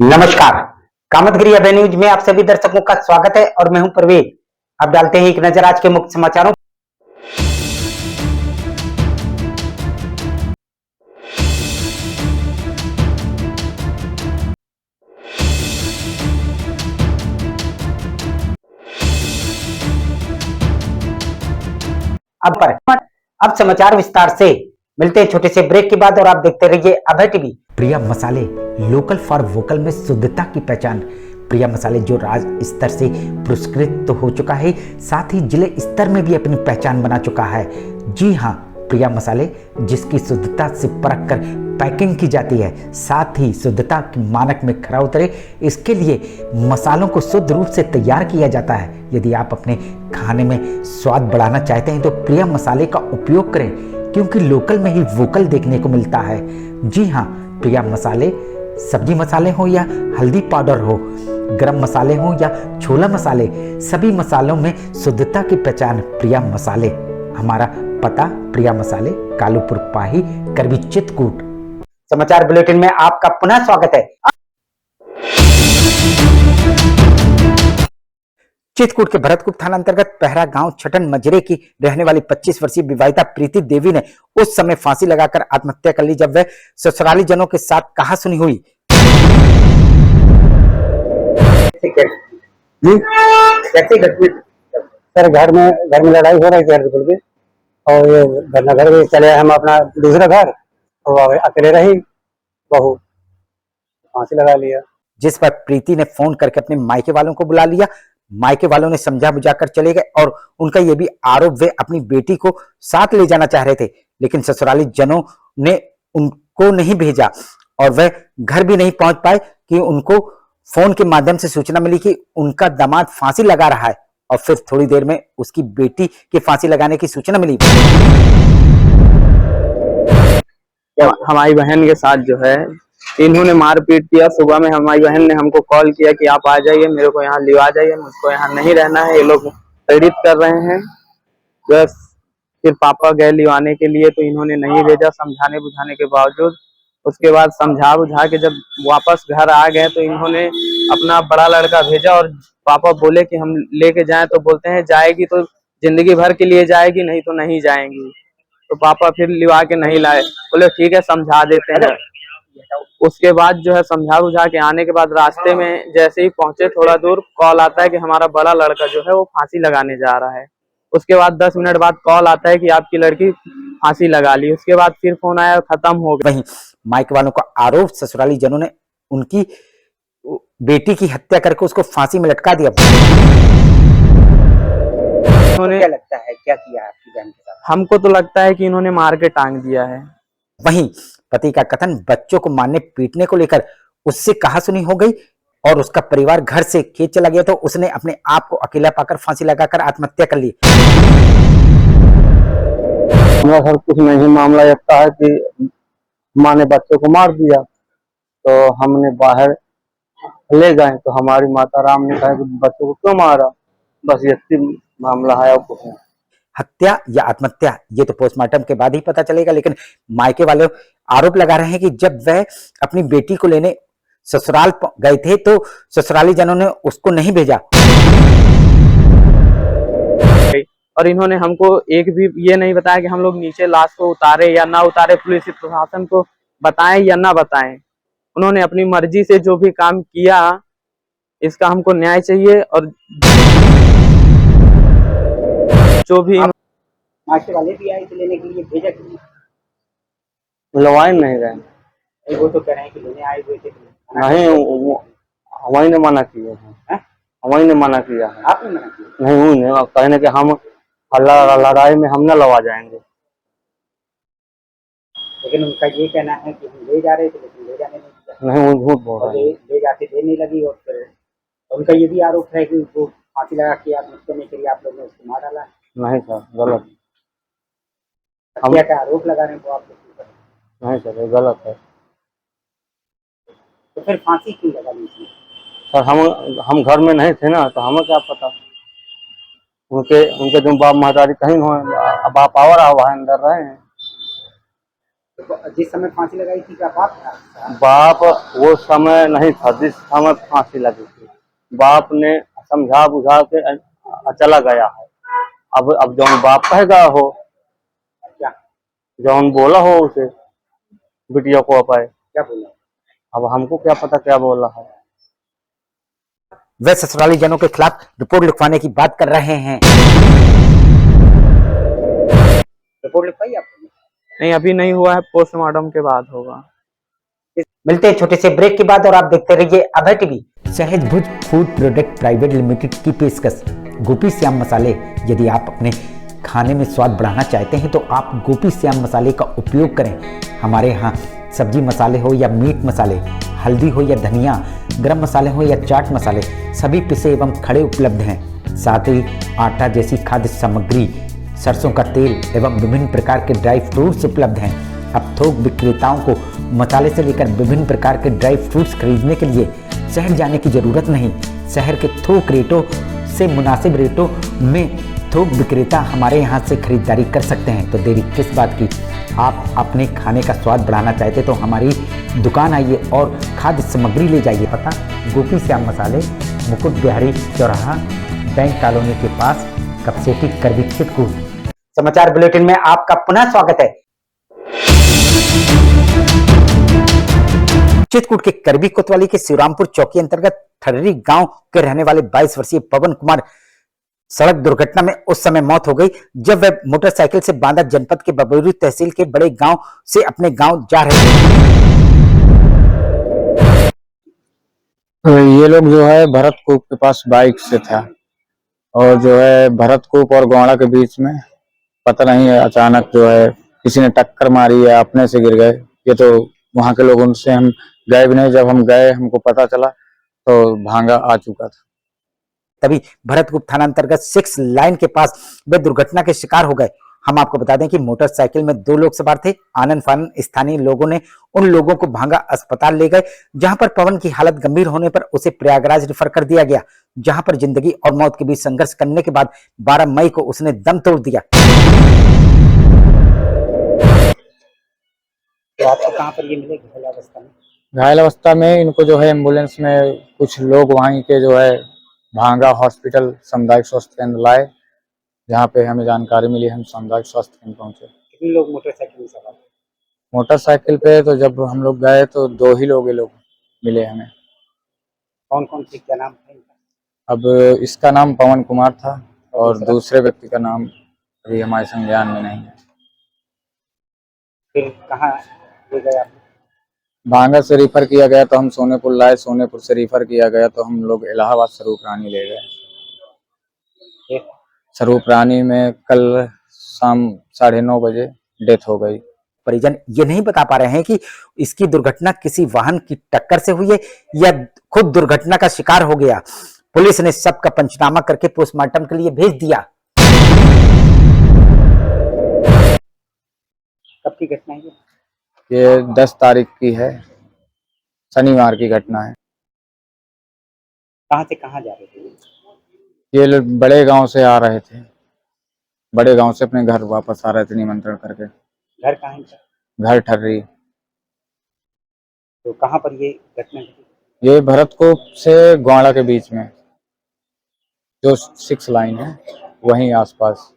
नमस्कार। कामतगिरी अभय न्यूज में आप सभी दर्शकों का स्वागत है और मैं हूं परवेज। अब डालते हैं एक नजर आज के मुख्य समाचारों। अब समाचार विस्तार से। मिलते हैं छोटे से ब्रेक के बाद और आप देखते रहिए अभय टीवी। प्रिया मसाले, लोकल फॉर वोकल में शुद्धता की पहचान। प्रिया मसाले जो राज्य स्तर से पुरस्कृत तो हो चुका है, साथ ही जिले स्तर में भी अपनी पहचान बना चुका है। जी हाँ, प्रिया मसाले जिसकी शुद्धता से परख कर पैकिंग की जाती है, साथ ही शुद्धता के मानक में खरा उतरे, इसके लिए मसालों को शुद्ध रूप से तैयार किया जाता है। यदि आप अपने खाने में स्वाद बढ़ाना चाहते हैं तो प्रिया मसाले का उपयोग करें, क्योंकि लोकल में ही वोकल देखने को मिलता है। जी हाँ, प्रिया मसाले सब्जी मसाले हो या हल्दी पाउडर हो, गरम मसाले हो या छोला मसाले, सभी मसालों में शुद्धता की पहचान प्रिया मसाले। हमारा पता प्रिया मसाले, कालूपुर पाही, करबी चित्रकूट। समाचार बुलेटिन में आपका पुनः स्वागत है। चित्रकूट के भरतकुप थाना अंतर्गत पहरा गांव छटन मजरे की रहने वाली 25 वर्षीय विवाहिता प्रीति देवी ने उस समय फांसी लगाकर आत्महत्या कर ली जब वह ससुराली जनों के साथ कहासुनी हुई। सर घर में लड़ाई हो रही थी बिल्कुल भी, और ये घर में चले हम अपना दूसरा घर, और अकेले रही बहू, फांसी लगा लिया। जिस पर प्रीति ने फोन करके अपने मायके वालों को बुला लिया। मायके वालों ने समझा बुझाकर चले गए और उनका यह भी आरोप वे अपनी बेटी को साथ ले जाना चाह रहे थे, लेकिन ससुराली जनों ने उनको नहीं भेजा और वह घर भी नहीं पहुंच पाए कि उनको फोन के माध्यम से सूचना मिली कि उनका दामाद फांसी लगा रहा है, और फिर थोड़ी देर में उसकी बेटी के फांसी लगाने की सूचना मिली। हमारी बहन के साथ जो है इन्होंने मारपीट किया। सुबह में हमारी बहन ने हमको कॉल किया कि आप आ जाइए, मेरे को यहाँ लिवा जाइए, मुझको यहाँ नहीं रहना है, ये लोग प्रेरित कर रहे हैं। बस फिर पापा गए लिवाने के लिए तो इन्होंने नहीं भेजा, समझाने बुझाने के बावजूद। उसके बाद समझा बुझा के जब वापस घर आ गए तो इन्होंने अपना बड़ा लड़का भेजा और पापा बोले कि हम लेके जाएं, तो बोलते हैं जाएगी तो जिंदगी भर के लिए जाएगी, नहीं तो नहीं जाएंगी। तो पापा फिर लिवा के नहीं लाए, बोले ठीक है समझा देते हैं। उसके बाद जो है समझा बुझा के आने के बाद रास्ते में जैसे ही पहुंचे थोड़ा दूर, कॉल आता है कि हमारा बड़ा लड़का जो है वो फांसी लगाने जा रहा है। उसके बाद 10 मिनट बाद कॉल आता है कि आपकी लड़की फांसी लगा ली। उसके बाद फिर फोन आया, खत्म हो गया। वहीं मायके वालों का आरोप, ससुराली जनों ने उनकी बेटी की हत्या करके उसको फांसी में लटका दिया। क्या लगता है क्या किया आपकी बहन के साथ? हमको तो लगता है कि इन्होंने मार के टांग दिया है। वहीं पति का कथन बच्चों को मारने पीटने को लेकर उससे कहासुनी हो गई और उसका परिवार घर से खेत चला गया, तो उसने अपने आप को अकेला पाकर फांसी लगाकर आत्महत्या कर ली। हमारा सर कुछ नहीं, मामला ऐसा है कि माँ ने बच्चों को मार दिया, तो हमने बाहर ले गए तो हमारी माता राम ने कहा कि बच्चों को क्यों मारा, बस ये मामला है। और कुछ नहीं। हत्या या आत्महत्या ये तो पोस्टमार्टम के बाद ही पता चलेगा, लेकिन मायके वाले आरोप लगा रहे हैं कि जब वह अपनी बेटी को लेने ससुराल गए थे तो ससुराली जनों ने उसको नहीं भेजा। और इन्होंने हमको एक भी ये नहीं बताया कि हम लोग नीचे लाश को उतारे या ना उतारे, पुलिस प्रशासन को बताएं या ना बताएं। उन्होंने अपनी मर्जी से जो भी काम किया, इसका हमको न्याय चाहिए। और जो भी मायके वाले भी आए थे लेने के लिए, भेजा कि लवाए नहीं गए। वो तो कह रहे हैं कि लेने आए हुए थे। नहीं, हमारी ने मना किया है। हमारी ने मना किया है। आपने मना किया? नहीं, उन्हें कहने कि हम लड़ाई में हम न लवा जाएंगे। लेकिन उनका ये कहना है कि हम ले जा रहे थे लेकिन ले जाने नहीं दिया। नहीं, वो झूठ बोल रहे हैं। ले जाके देने लगी और फिर उनका ये भी आरोप है कि वो फांसी लगा के आत्महत्या नहीं करी, आप लोगों ने उसको मार डाला। नहीं सर, गलत। हत्या का आरोप लगा रहे हैं आप लोग? नहीं सर, ये गलत है। तो फिर फांसी क्यों लगा ली सर? हम घर में नहीं थे ना, तो हमें क्या पता। उनके जो बाप महतारी कहीं हो, बाप आवर हुआ है, अंदर रहे हैं। तो जिस समय फांसी लगाई थी क्या बाप था? बाप वो समय नहीं था जिस समय फांसी लगी थी। बाप ने समझा बुझा के चला गया है। अब जौन बाप कहेगा हो, क्या जौन बोला हो उसे बिटिया को अपाए, क्या बोला? अब हमको क्या पता क्या बोला है। वे ससुराली जनों के खिलाफ रिपोर्ट लिखवाने की बात कर रहे हैं। रिपोर्ट लिखवाई आपने? नहीं, अभी नहीं हुआ है, पोस्टमार्टम के बाद होगा। मिलते हैं छोटे से ब्रेक के बाद और आप देखते रहिए अभय टीवी। सहज भुज फूड प्रोडक्ट प्राइवेट लिमिटेड की पेशकश गोपी श्याम मसाले। यदि आप अपने खाने में स्वाद बढ़ाना चाहते हैं तो आप गोपी श्याम मसाले का उपयोग करें। हमारे यहाँ सब्जी मसाले हो या मीट मसाले, हल्दी हो या धनिया, गरम मसाले हो या चाट मसाले, सभी पिसे एवं खड़े उपलब्ध हैं। साथ ही आटा जैसी खाद्य सामग्री, सरसों का तेल एवं विभिन्न प्रकार के ड्राई फ्रूट्स उपलब्ध हैं। अब थोक विक्रेताओं को मसाले से लेकर विभिन्न प्रकार के ड्राई फ्रूट्स खरीदने के लिए शहर जाने की जरूरत नहीं। शहर के थोक रेटों से मुनासिब रेटों में थोक विक्रेता हमारे यहाँ से खरीदारी कर सकते हैं। तो देरी किस बात की, आप अपने खाने का स्वाद बढ़ाना चाहते तो हमारी दुकान आइए और खाद्य सामग्री ले जाइए। पता गोपी श्याम मसाले, मुकुट बिहारी चौराहा, बैंक कॉलोनी के पास, कपसेटी, करवी, चित्रकूट। समाचार बुलेटिन में आपका पुनः स्वागत है। चित्रकूट के करवी कोतवाली के शिवरामपुर चौकी अंतर्गत ठर्री गांव के रहने वाले 22 वर्षीय पवन कुमार सड़क दुर्घटना में उस समय मौत हो गई जब वह मोटरसाइकिल से बांदा जनपद के बबौरी तहसील के बड़े गांव से अपने गांव जा रहे थे। ये लोग जो है भरतकूप के पास बाइक से था और जो है भरतकूप और गोंडा के बीच में पता नहीं है, अचानक जो है किसी ने टक्कर मारी या अपने से गिर गए। ये तो वहां के लोगों से हम गए भी नहीं, जब हम गए हमको पता चला तो भांगा आ चुका था। तभी भरतकूप थाना अंतर्गत 6 लाइन के पास वे दुर्घटना के शिकार हो गए। हम आपको बता दें कि मोटरसाइकिल में 2 लोग सवार थे। आनंद फानन स्थानीय लोगों ने उन लोगों को भांगा अस्पताल ले गए, जहां पर पवन की हालत गंभीर होने पर उसे प्रयागराज रेफर कर दिया गया, जहां पर जिंदगी और मौत के बीच संघर्ष करने के बाद 12 मई को उसने दम तोड़ दिया। तो आपको कहाँ पर ये मिले घायल अवस्था में? घायल अवस्था में इनको जो है एम्बुलेंस में कुछ लोग वहीं के जो है भांगा हॉस्पिटल सामुदायिक स्वास्थ्य केंद्र लाए, जहाँ पे हमें जानकारी मिली, हम सामुदायिक स्वास्थ्य केंद्र पहुंचे। कितने लोग मोटरसाइकिल में सवार? मोटरसाइकिल पे तो जब हम लोग गए तो 2 ही लोग मिले हमें। कौन कौन थे, क्या नाम था इनका? अब इसका नाम पवन कुमार था और दूसरे व्यक्ति का नाम अभी हमारे संज्ञान में नहीं है। फिर कहाँ ले गए आप? भांगा से रिफर किया गया तो हम सोनेपुर लाए, सोनेपुर से रिफर किया गया तो हम लोग इलाहाबाद स्वरूप रानी ले गए। स्वरूप रानी में कल शाम 9:30 बजे डेथ हो गई। परिजन ये नहीं बता पा रहे हैं कि इसकी दुर्घटना किसी वाहन की टक्कर से हुई है या खुद दुर्घटना का शिकार हो गया। पुलिस ने सबका पंचनामा करके पोस्टमार्टम के लिए भेज दिया। कब की घटना है ये? ये 10 तारीख की है, शनिवार की घटना है। कहाँ से कहाँ जा रहे थे ये? ये लोग बड़े गांव से आ रहे थे, बड़े गांव से अपने घर वापस आ रहे थे निमंत्रण करके। घर कहाँ है इनका? घर ठर्री। तो कहाँ पर ये घटना घटी? ये भरतकूप से गोंडा के बीच में जो 6 लाइन है वहीं आसपास।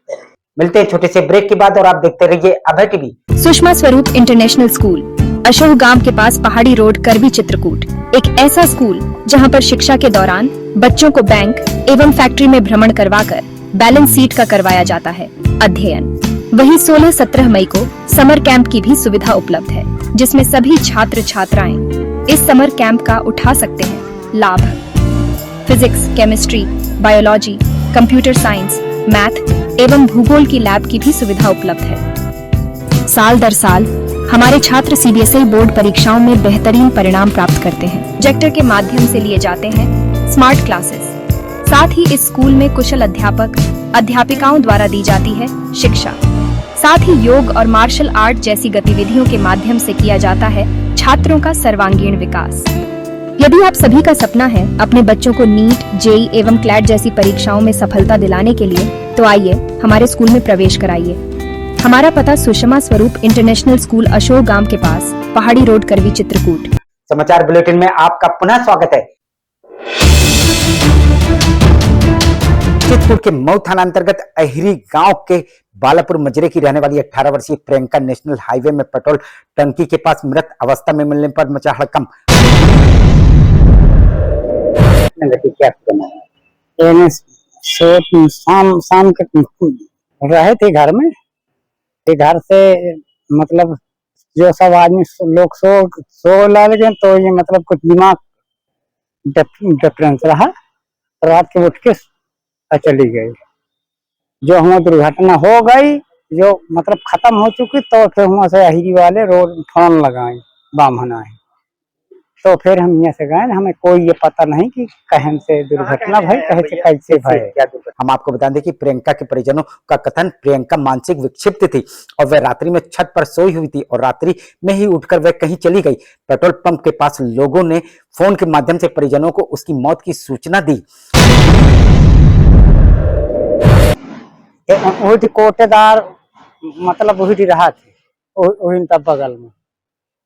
मिलते हैं छोटे से ब्रेक के बाद और आप देखते रहिए अभय टीवी। सुषमा स्वरूप इंटरनेशनल स्कूल, अशोक गांव के पास, पहाड़ी रोड, करवी, चित्रकूट। एक ऐसा स्कूल जहां पर शिक्षा के दौरान बच्चों को बैंक एवं फैक्ट्री में भ्रमण करवाकर बैलेंस शीट का करवाया जाता है अध्ययन। वहीं 16-17 मई को समर कैंप की भी सुविधा उपलब्ध है, जिसमें सभी छात्र छात्राएं इस समर कैंप का उठा सकते हैं लाभ। Physics, chemistry, biology, computer science, math एवं भूगोल की लैब की भी सुविधा उपलब्ध है। साल दर साल हमारे छात्र सीबीएसई बोर्ड परीक्षाओं में बेहतरीन परिणाम प्राप्त करते हैं। प्रोजेक्टर के माध्यम से लिए जाते हैं स्मार्ट क्लासेस। साथ ही इस स्कूल में कुशल अध्यापक अध्यापिकाओं द्वारा दी जाती है शिक्षा। साथ ही योग और मार्शल आर्ट जैसी गतिविधियों के माध्यम से किया जाता है छात्रों का सर्वांगीण विकास। यदि आप सभी का सपना है अपने बच्चों को नीट, जेईई एवं क्लैट जैसी परीक्षाओं में सफलता दिलाने के लिए, तो आइए हमारे स्कूल में प्रवेश कराइए। हमारा पता सुषमा स्वरूप इंटरनेशनल स्कूल अशोक गांव के पास, पहाड़ी रोड, करवी, चित्रकूट। समाचार बुलेटिन में आपका पुनः स्वागत है। चित्रकूट के मऊ थाना अंतर्गत अहिरी गांव के बालापुर मजरे की रहने वाली 18 वर्षीय प्रियंका नेशनल हाईवे में पेट्रोल टंकी के पास मृत अवस्था में मिलने पर मचा हड़कंप। शाम के रहे थे घर में, घर से मतलब जो सब आदमी लोग सो लगे तो ये मतलब कुछ दिमाग डिफरेंस रहा, रात के उठ के चली गई। जो हुआ दुर्घटना हो गई, जो मतलब खत्म हो चुकी, तो फिर वहां से अहिरी वाले रोड फोन लगाए बामन आए, तो फिर हम यहाँ से गए। हमें कोई ये पता नहीं कि कहीं से दुर्घटना भाई कैसे भाई। हम आपको बता दें कि प्रियंका के परिजनों का कथन, प्रियंका मानसिक विक्षिप्त थी और वह रात्रि में छत पर सोई हुई थी और रात्रि में ही उठकर वह कहीं चली गई। पेट्रोल पंप के पास लोगों ने फोन के माध्यम से परिजनों को उसकी मौत की सूचना दी। वही कोटेदार मतलब वही रहा थे, वही तब बगल में,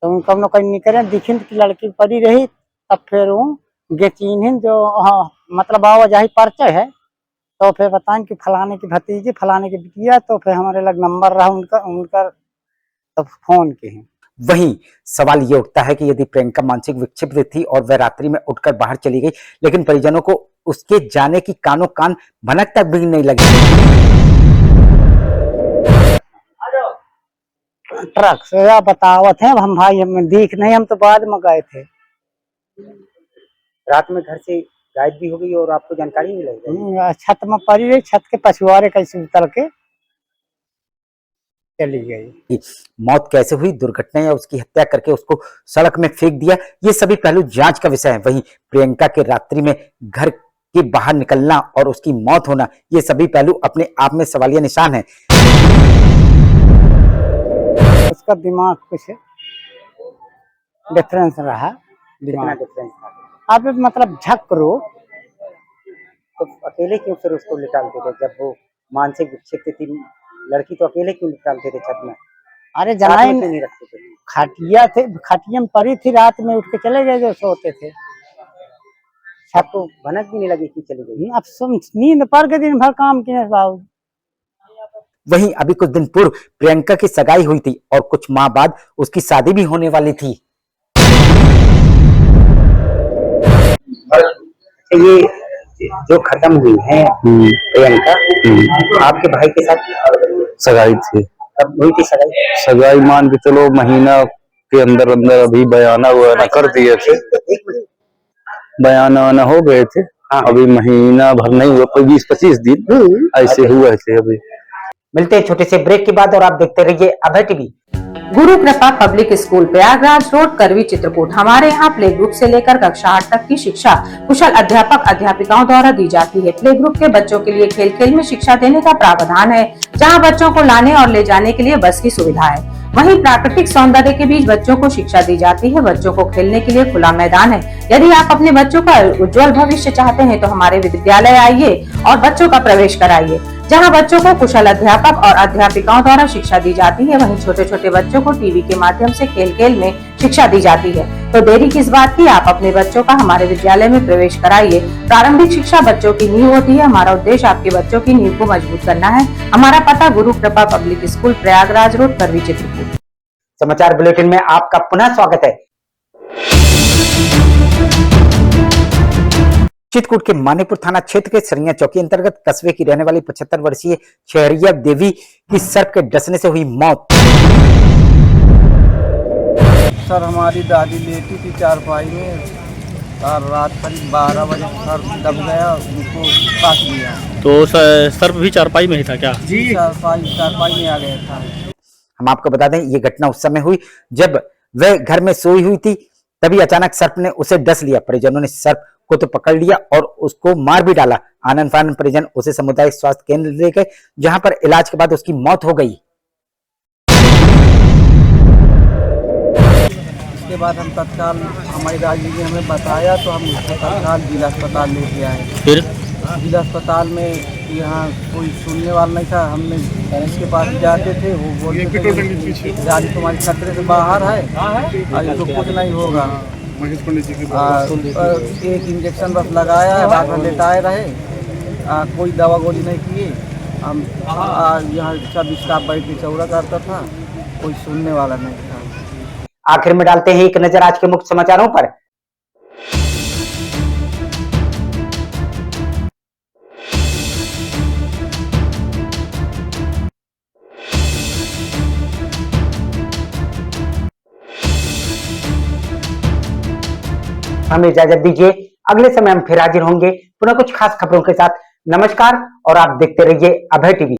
तो कब न कहीं निकले दिखी की लड़की पड़ी रही। तब फिर वो चिन्हिन जो मतलब आवाजाही परिचय है, तो फिर बताएं कि फलाने की भतीजी, फलाने की बिटिया, तो फिर हमारे लग नंबर रहा उनका तब फोन के हैं। वहीं सवाल ये उठता है कि यदि प्रियंका मानसिक विक्षिप्त थी और वह रात्रि में उठकर बाहर चली गई, लेकिन परिजनों को उसके जाने की कानों कान भनक तक भी नहीं लगी। ट्रक से या बतावत है हम भाई, हमें दिख नहीं, हम तो बाद में गए थे। रात में घर से गायब भी हो गई और आपको जानकारी नहीं लगी? छत में पड़ी रही, छत के पछुआरे कैसे उतर के चली गई। मौत कैसे हुई, दुर्घटना या उसकी हत्या करके उसको सड़क में फेंक दिया, ये सभी पहलू जांच का विषय है। वहीं प्रियंका के रात्रि में घर के बाहर निकलना और उसकी मौत होना, ये सभी पहलू अपने आप में सवालिया निशान है। उसका दिमाग कुछ डिफरेंस रहा, कितना डिफरेंस था? आप मतलब झक्रो तो अकेले क्यों फिर उसको निकालते थे? जब वो मानसिक विक्षिप्त थी लड़की, तो अकेले क्यों निकालते थे छत में? अरे जनाए नहीं रखते थे, खटिया थे, खटिया में पड़ी थी, रात में उठ के चले गए जो सोते थे। छत को भनक भी नहीं लगी कि चली गई? अब नींद पर के दिन भर काम किए बाबू। वहीं अभी कुछ दिन पूर्व प्रियंका की सगाई हुई थी और कुछ माह बाद उसकी शादी भी होने वाली थी। ये जो खत्म हुई है प्रियंका, आपके भाई के साथ सगाई थी। कब हुई थी सगाई? सगाई मान के चलो महीना के अंदर अंदर अभी बयाना वगैरह कर दिए थे, बयाना वाना हो गए थे। अभी महीना भर नहीं हुआ, 20-25 दिन ऐसे हुए थे। अभी मिलते हैं छोटे से ब्रेक के बाद और आप देखते रहिए अभय टीवी। गुरु कृपा पब्लिक स्कूल प्रयागराज रोड, करवी, चित्रकूट। हमारे यहाँ प्ले ग्रुप से लेकर कक्षा 8 तक की शिक्षा कुशल अध्यापक अध्यापिकाओं द्वारा दी जाती है। प्ले ग्रुप के बच्चों के लिए खेल खेल में शिक्षा देने का प्रावधान है, जहाँ बच्चों को लाने और ले जाने के लिए बस की सुविधा है। वहीं प्राकृतिक सौंदर्य के बीच बच्चों को शिक्षा दी जाती है। बच्चों को खेलने के लिए खुला मैदान है। यदि आप अपने बच्चों का उज्जवल भविष्य चाहते हैं तो हमारे विद्यालय आइए और बच्चों का प्रवेश कराइए, जहां बच्चों को कुशल अध्यापक और अध्यापिकाओं द्वारा शिक्षा दी जाती है। वहीं छोटे छोटे बच्चों को टीवी के माध्यम से खेल खेल में शिक्षा दी जाती है। तो देरी किस बात की, आप अपने बच्चों का हमारे विद्यालय में प्रवेश कराइए। प्रारंभिक शिक्षा बच्चों की नींव होती है। हमारा उद्देश्य आपके बच्चों की नींव को मजबूत करना है। हमारा पता गुरु कृपा पब्लिक स्कूल प्रयागराज रोड, करवी, चित्रकूट। समाचार बुलेटिन में आपका पुनः स्वागत है। चित्रकूट के मानेपुर थाना क्षेत्र के सरिया चौकी अंतर्गत कस्बे की रहने वाली 75 वर्षीय शहरिया देवी की सर्प के डसने से हुई मौत। सर हमारी दादी लेटी थी चारपाई में और रात करीब 12 बजे सर दब गया, उनको काट लिया। तो सर्प भी चारपाई में ही था क्या? जी चारपाई में आ गया था। हम आपको बता दें ये घटना उस समय हुई जब वह घर में सोई हुई थी, तभी अचानक सर्प ने उसे डस लिया। परिजनों ने सर्प को तो पकड़ लिया और उसको मार भी डाला। आनंद फानंद परिजन उसे सामुदायिक स्वास्थ्य केंद्र ले गए, जहां पर इलाज के बाद उसकी मौत हो गई। इसके बाद हम तत्काल, हमारी दादी ने हमें बताया तो हम उसको तत्काल जिला अस्पताल लेके आए। फिर जिला अस्पताल में कि यहाँ कोई सुनने वाला नहीं था। हमने इसके पास जाते थे, वो बोलते थे गाड़ी तुम्हारी खतरे से बाहर है और इसको कुछ नहीं होगा। एक इंजेक्शन बस लगाया है, बाद में लेटाए रहे, कोई दवा गोली नहीं किए। हम यहाँ सब स्टाफ बैठ के चौड़ा करता था, कोई सुनने वाला नहीं था। आखिर में डालते हैं एक नजर आज के मुख्य समाचारों पर। हमें इजाजत दीजिए, अगले समय हम फिर हाजिर होंगे पुनः कुछ खास खबरों के साथ। नमस्कार और आप देखते रहिए अभय टीवी।